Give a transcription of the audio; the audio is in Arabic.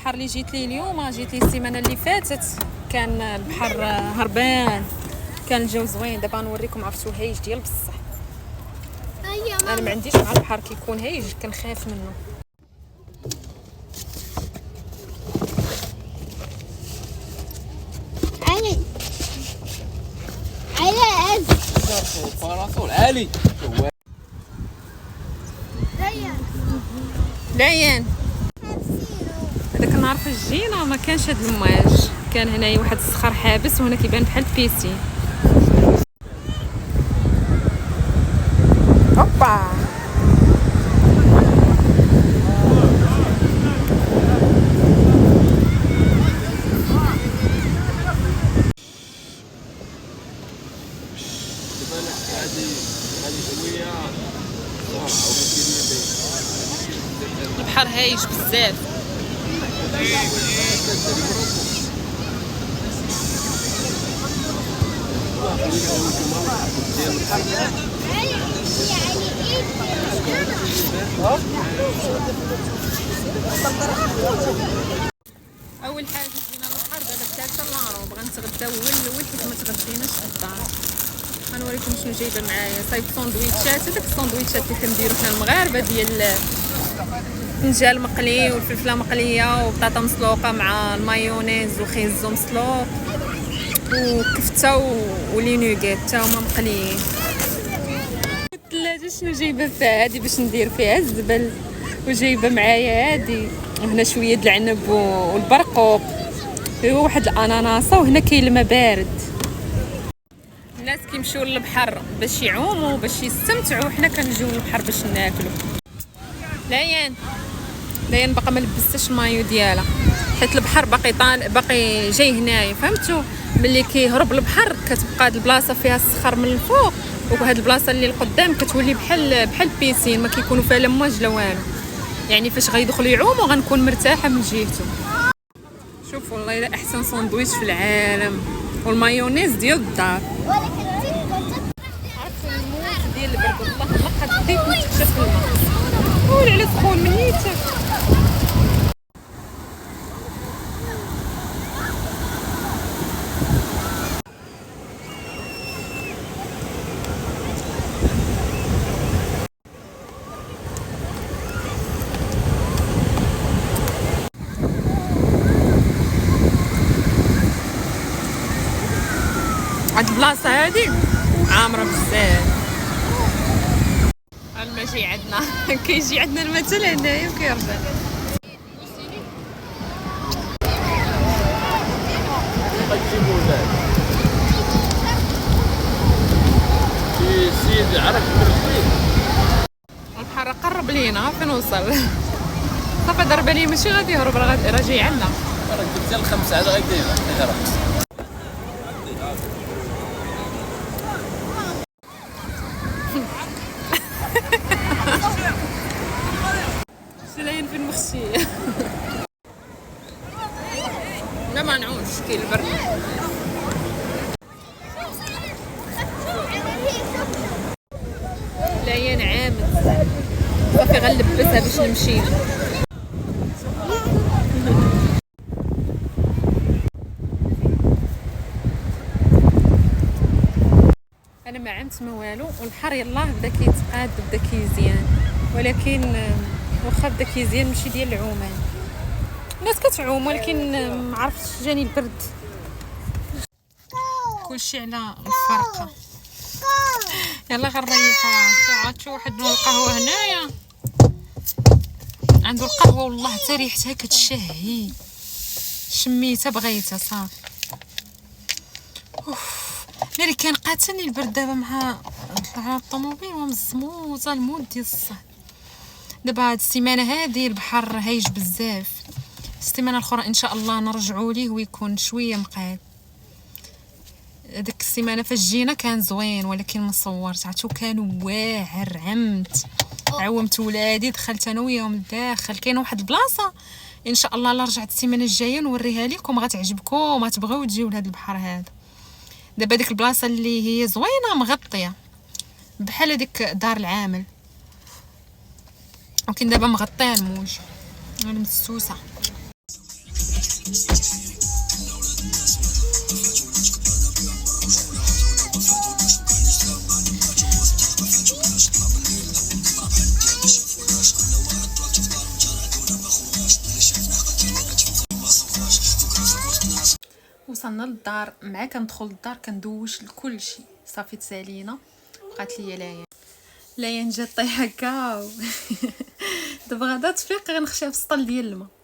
البحر اللي جيت ليه اليوم جيت ليه السيمانه اللي فاتت كان البحر هربان، كان الجو زوين. دابا نوريكم عرفتو هايج ديال بصح. انا ما عنديش مع البحر كيكون هايج كنخاف منه. باراسول عالي. دايان هذاك النهار في الجينا ما كانش هاد المواج، كان هنايا واحد الصخر حابس وهنا كيبان بحال بيسين. هوبا البحر هايج بزاف. اول حاجه جينا للبحر دابا الثالثه لارو بغا نتغداو هو حيت ما تغديناش في الدار. غنوريكم شنو جايبه معايا. صايبت ساندويتشات، هذاك الساندويتشات اللي كنديرو حنا المغاربه ديال الفنجان مقلي والفلفله مقليه وبطاطا مسلوقه مع المايونيز وخيزو مسلوق وكفته ولي نوغيت حتى هما مقليين. الثلاجه شنو جايبه فيها هادي باش ندير فيها الزبل، وجايبه معايا هادي وهنا شويه د العنب والبرقوق وواحد الاناناسه، وهنا كاين الماء بارد. الناس كيمشيو للبحر باش يعوموا باش يستمتعوا، حنا كنجيو للبحر باش ناكلوا. ليان باقا ما لبستش المايو ديالها حيت البحر باقي جاي هنايا، فهمتوا؟ ملي كيهرب البحر كتبقى هاد البلاصه فيها الصخر من الفوق، وهاد البلاصه اللي القدام كتولي بحال بيسين، ما كيكونوا فيها لا مواج لا والو. يعني فاش غيدخلوا يعوموا غنكون مرتاحه من جهته. شوفوا والله الا احسن ساندويتش في العالم، والمايونيز ديال الدار. عرفتوا الموت ديال البرد والله ما قديت نتكشف الماء ولا على سخون منيته. هاد البلاصه هادي عامره بزاف. الماء جاي عندنا كيجي عندنا المثل هنايا وكيرجع. سيدي عرف البحر قرب لينا فين وصل. صافي ضربه لي ماشي غادي يهرب راه جاي عندنا. راه قلت ل 5 عاد غادي يهرب. شلاين في المخشيه. لا ما نعوش كاين البرد. لا نعامل صافي غنلبسها باش نمشي. انا ما عمت ما والو، والبحر يلاه بدا كيتقاد بدا كيزيان، ولكن واخا بدا كيزيان ماشي ديال العومان. الناس كتعوم ولكن ما عرفتش جاني البرد. كلشي على الفرقه. يلا غنريحها ساعات. شي واحد من القهوه هنايا عنده القهوه والله حتى ريحتها كتشهي، شميتها بغيتها صافي. ملي كان قاتلني البرد دابا مع الطوموبيل ومزموطه المود ديال الصهد. دابا هاد السيمانه هادي البحر هايج بزاف، السيمانه الاخرى ان شاء الله نرجعوا ليه ويكون شويه مقاد. هذيك السيمانه فاش جينا كان زوين ولكن ما صورت، عرفتو كان واعر. عومت ولادي دخلت انا وياهم لداخل. كاينه واحد البلاصه ان شاء الله لا رجعت السيمانه الجايه نوريها لكم غتعجبكم وما تبغيو تجيو لهاد البحر هذا. دابا ديك البلاصه اللي هي زوينه مغطيه بحال هذيك دار العامل، ولكن دابا مغطيه الموج. انا مستوسه. وصلنا للدار، مع كندخل للدار كندوش لكل شيء. صافي تسالينا، بقات ليا ليان جات طيحه كاو. دابا غادا تفيق غنخشيها في السطل ديال الماء.